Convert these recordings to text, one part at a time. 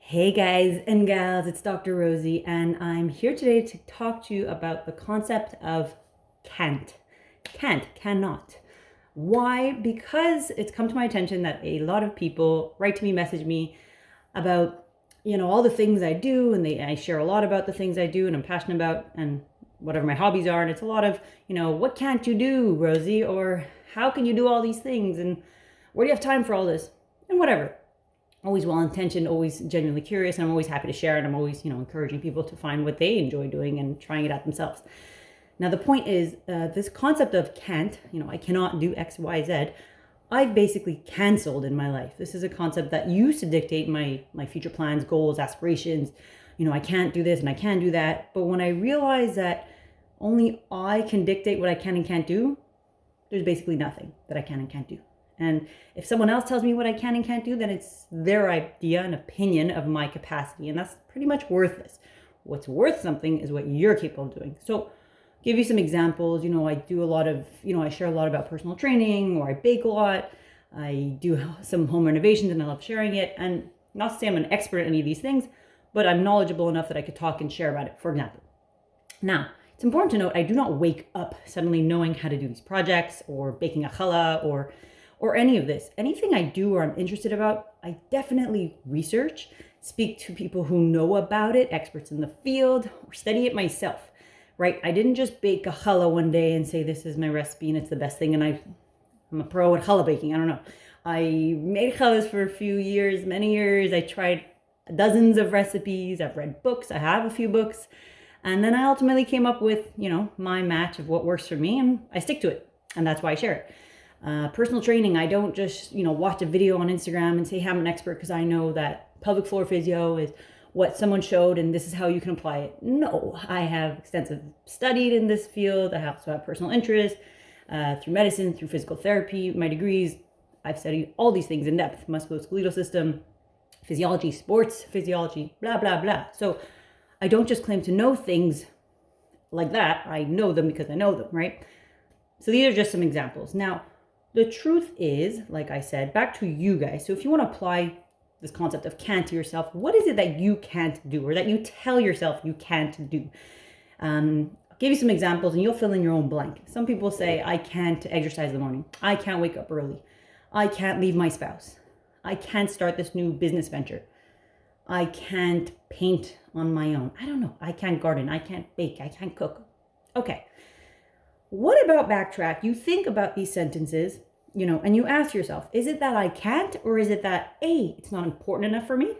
Hey guys and gals, it's Dr. Rosie, and I'm here today to talk to you about the concept of can't. Can't, cannot. Why? Because it's come to my attention that a lot of people write to me, message me about, all the things I do, and I share a lot about the things I do and I'm passionate about and whatever my hobbies are. And it's a lot of, what can't you do, Rosie? Or how can you do all these things? And where do you have time for all this? And whatever. Always well-intentioned, always genuinely curious, and I'm always happy to share, and I'm always, encouraging people to find what they enjoy doing and trying it out themselves. Now, the point is, this concept of can't, I cannot do X, Y, Z, I've basically canceled in my life. This is a concept that used to dictate my future plans, goals, aspirations. I can't do this and I can't do that. But when I realized that only I can dictate what I can and can't do, there's basically nothing that I can and can't do. And if someone else tells me what I can and can't do, then it's their idea and opinion of my capacity. And that's pretty much worthless. What's worth something is what you're capable of doing. So give you some examples. I do a lot of, I share a lot about personal training, or I bake a lot. I do some home renovations and I love sharing it. And not to say I'm an expert at any of these things, but I'm knowledgeable enough that I could talk and share about it, for example. Now, it's important to note I do not wake up suddenly knowing how to do these projects or baking a challah or any of this. Anything I do or I'm interested about, I definitely research, speak to people who know about it, experts in the field, or study it myself, right? I didn't just bake a challah one day and say, this is my recipe and it's the best thing. And I'm a pro at challah baking. I don't know. I made challahs for a few years, many years. I tried dozens of recipes. I've read books. I have a few books. And then I ultimately came up with, my match of what works for me, and I stick to it. And that's why I share it. Personal training, I don't just, watch a video on Instagram and say, hey, I'm an expert because I know that pelvic floor physio is what someone showed and this is how you can apply it. No, I have extensive studied in this field. I also have personal interest through medicine, through physical therapy, my degrees. I've studied all these things in depth: musculoskeletal system, physiology, sports physiology, blah, blah, blah. So I don't just claim to know things like that. I know them because I know them, right? So these are just some examples. Now, the truth is, like I said, back to you guys. So if you want to apply this concept of can't to yourself, what is it that you can't do or that you tell yourself you can't do? I'll give you some examples and you'll fill in your own blank. Some people say, I can't exercise in the morning. I can't wake up early. I can't leave my spouse. I can't start this new business venture. I can't paint on my own. I don't know. I can't garden. I can't bake. I can't cook. Okay. What about backtrack? You think about these sentences, and you ask yourself, is it that I can't, or is it that, A, it's not important enough for me?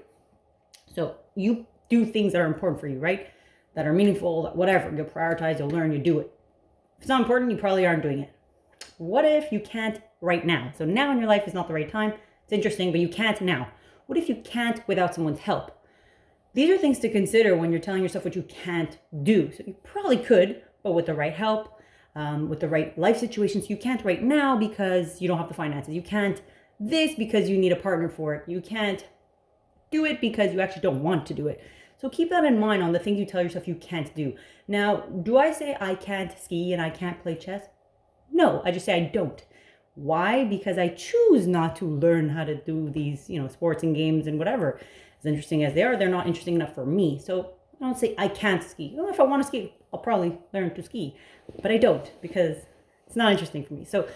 So you do things that are important for you, right? That are meaningful, whatever. You'll prioritize, you'll learn, you do it. If it's not important, you probably aren't doing it. What if you can't right now? So now in your life is not the right time. It's interesting, but you can't now. What if you can't without someone's help? These are things to consider when you're telling yourself what you can't do. So you probably could, but with the right help, with the right life situations. You can't right now because you don't have the finances. You can't this because you need a partner for it. You can't do it because you actually don't want to do it. So keep that in mind on the things you tell yourself you can't do. Now, do I say I can't ski and I can't play chess? No, I just say I don't. Why? Because I choose not to learn how to do these, sports and games and whatever. As interesting as they are, they're not interesting enough for me. So I don't say I can't ski. Well, if I want to ski, I'll probably learn to ski. But I don't because it's not interesting for me. So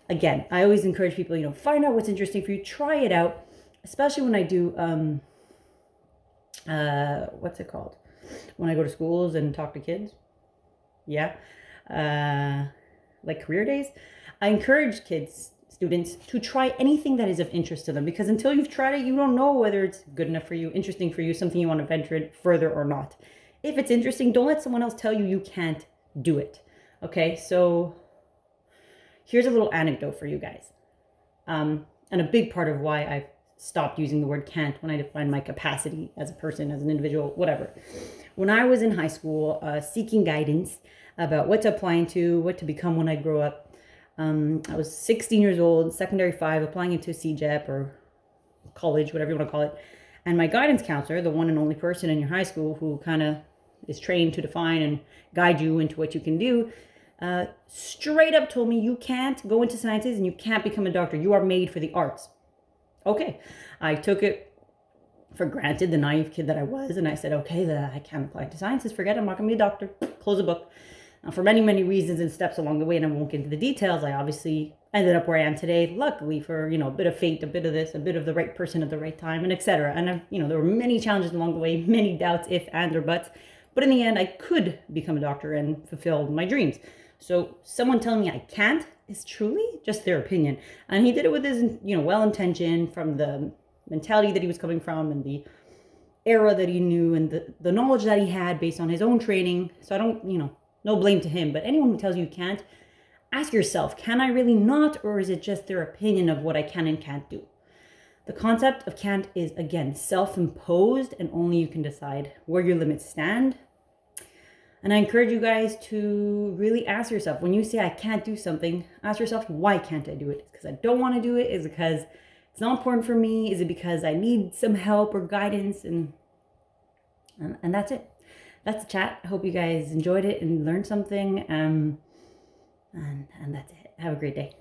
again, I always encourage people, find out what's interesting for you. Try it out, especially when I do, what's it called? When I go to schools and talk to kids. Yeah. Like career days. I encourage students to try anything that is of interest to them, because until you've tried it, you don't know whether it's good enough for you, interesting for you, something you want to venture in further or not. If it's interesting, don't let someone else tell you can't do it. Okay, so here's a little anecdote for you guys. And a big part of why I've stopped using the word can't when I define my capacity as a person, as an individual, whatever. When I was in high school, seeking guidance about what to apply into, what to become when I grow up, I was 16 years old, secondary 5, applying into CEGEP or college, whatever you want to call it. And my guidance counselor, the one and only person in your high school who kind of is trained to define and guide you into what you can do, straight up told me, you can't go into sciences and you can't become a doctor. You are made for the arts. Okay, I took it for granted, the naive kid that I was, and I said, okay, I can't apply to sciences, forget it, I'm not gonna be a doctor, close the book. Now, for many, many reasons and steps along the way, and I won't get into the details, I obviously ended up where I am today, luckily for, a bit of fate, a bit of this, a bit of the right person at the right time, and etc. And there were many challenges along the way, many doubts, if, and, or buts, but in the end, I could become a doctor and fulfill my dreams. So someone telling me I can't is truly just their opinion. And he did it with his, well-intention, from the mentality that he was coming from and the era that he knew and the knowledge that he had based on his own training. So I don't, no blame to him, but anyone who tells you can't, ask yourself, can I really not, or is it just their opinion of what I can and can't do? The concept of can't is, again, self-imposed, and only you can decide where your limits stand. And I encourage you guys to really ask yourself, when you say I can't do something, ask yourself, why can't I do it? Is it because I don't want to do it? Is it because it's not important for me? Is it because I need some help or guidance? And that's it. That's the chat. I hope you guys enjoyed it and learned something. And that's it. Have a great day.